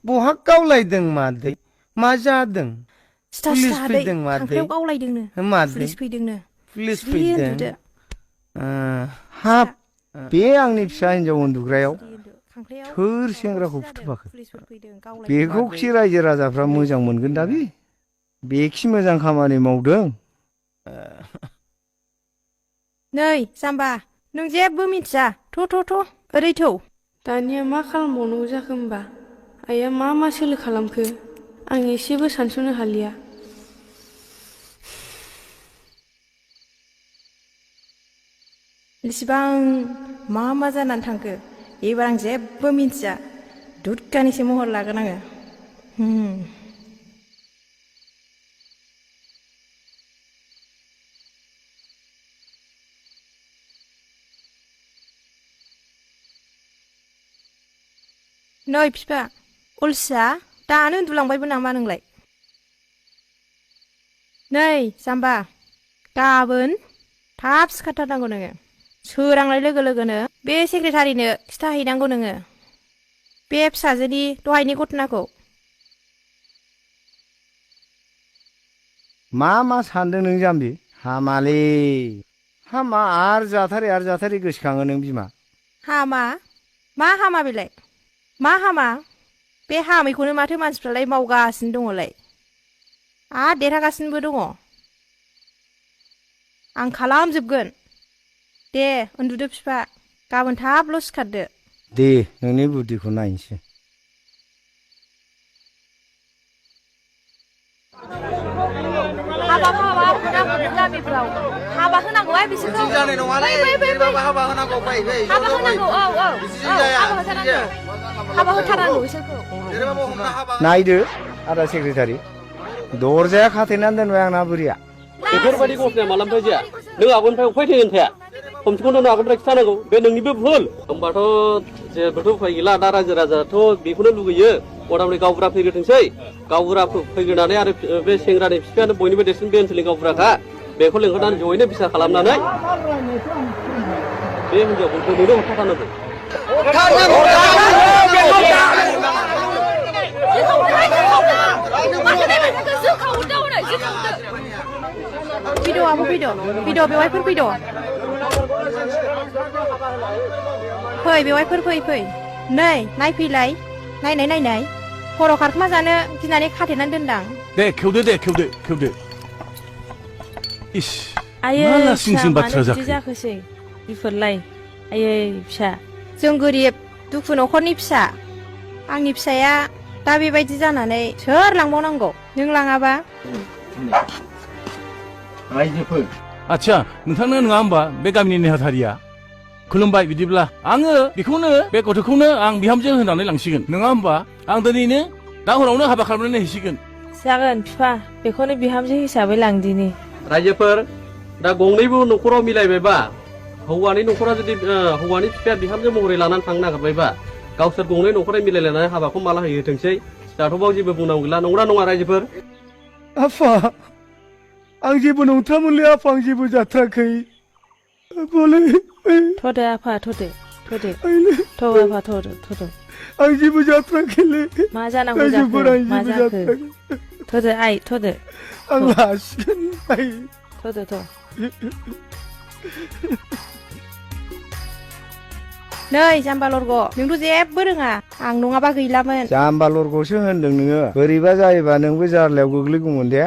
बहा गावलायदों मादै मा जादों पुलिस फैदों मादै गावलायदोंनो मादै पुलिस फैदोंनो पुलिस फैदों हाब बे आंनि फिसा हिनजाव उन्दुग्रायाव सोर सेंग्राखौ फुथुबाखो बेखौखि रायजो राजाफ्रा मोजां मोनगोन दा बेखि मोजां खामानि मावदों नै जाम्बा नों जेबो मिथिया थ' ओरै थौ दानिया मा खालामबावनांगौ जाखो होमबा आइया मा सोलो खालामखो आं एसेबो सानस'नो हालिया इसिबां मा जानानै थांखो एबार आं जेबो मिथिया दुर्गानिसो महर लागोन आङो नै बिफा अलसिया दानो उन्दुलांबायबो नामा नोंलाय नै जाम्बा गाबोन थाब सिखारथारनांगौ नोङो सोरांनाय लोगो लोगोनो बे सेक्रेटारिनो खिथाहैनांगौ नोङो बे फिसाजोनि दहायनि घटनाखौ मा सानदों नों जाम्बि हामालै हामा आरो जाथारै गोसोखाङो नों बिमा हामा मा हामा बेलाय मा हामा बे हामैखौनो माथो मानसिफ्रालाय मावगासिनो दङलाय आरो देरहागासिनोबो दङ आं खालामजोबगोन दे उन्दुदो बिफा गाबोन थाबल' सिखारदो दे नोंनि बुद्धिखौ नायनोसै हाबा गामिफ्राव हाबा होनांगौहाय बिसोरखौ जानाय नङालै हाबा होनांगौ हाबा होथारनांगौ बिसोरखौ नायदो आदा सेक्रेटारि दरजाया खाथेनानै दोनबाय आंना बुरिया बेफोरबायदि घटनाया मालानिफ्राय जाया नों आगोलनिफ्राय उफाय थैगोन थाया खमसे खम नों आगोलनिफ्राय खिथानांगौ बे नोंनिबो भुल होमबाथ' जेबोथ' उफाय गैला दा रायजो राजायाथ' बेखौनो लुगैयो मथा मथि गावबुरा फैग्रोथोंसै गावबुरा फैग्रोनानै आरो बे सेंग्रानि बिफायानो बयनिबो देरसिन बे ओनसोलनि गावबुराखा बेखौ लेंहरनानै जयैनो बिसार खालामनानै बे हिनजावखौ दोनैनो हरथारनांगौ फैद' बेवहायफोर फै बेवहायफोर फै नै नायफैलाय नायनाय खर' खारखोमा जानो गिनानै खाथेनानै दोनदां दे खेवदो इस आयै मा लासिंसिं बाथ्रा जाखोसै बेफोरलाय आयै फिसा जों गोरिब दुखु न'खरनि फिसा आंनि फिसाया दा बेबायदि जानानै सोर लांबावनांगौ नों लाङाबा रायजोफोर आच्छा नोंथांनो नङा होमबा बे गामिनि नेहाथारिया खुलुमबाय बिदिब्ला आङो बेखौनो बे गथ'खौनो आं बिहामजो होनानै लांसिगोन नङा होमबा आं दिनैनो दा हरावनो हाबा खालामनानै हैसिगोन जागोन बिफा बेखौनो बिहामजो हिसाबै लांदिनि रायजोफोर दा गंनैबो न'खराव मिलायबायबा हौवानि न'खरा जुदि हौवानि बिफाया बिहामजो महरै लानानै थांनो नागिरबायबा गावसोर गंनै न'खरै मिलायलायनानै हाबाखौ माला होथोंसै दाथ' बाव जेबो बुंनांगौ गैला नंगौना नङा रायजोफोर आफा आं जेबो नंथारमोनलै आफा आं जेबो जाथाराखै थ'दो आफा थ'दो आफा थ'दो आं जेबो जाथाराखैलै मा जानांगौ जाखो मा जाखो थ'दो आइ थ'दो आं लासिगोन आइ थ'दो नै जाम्बा लरग' नोंथ' जेबो रोङा आं नङाबा गैलामोन जाम्बा लरग'सो होनदों नोङो बोरैबा जायोबा नोंबो जार्लायाव गोग्लैगौमोन दे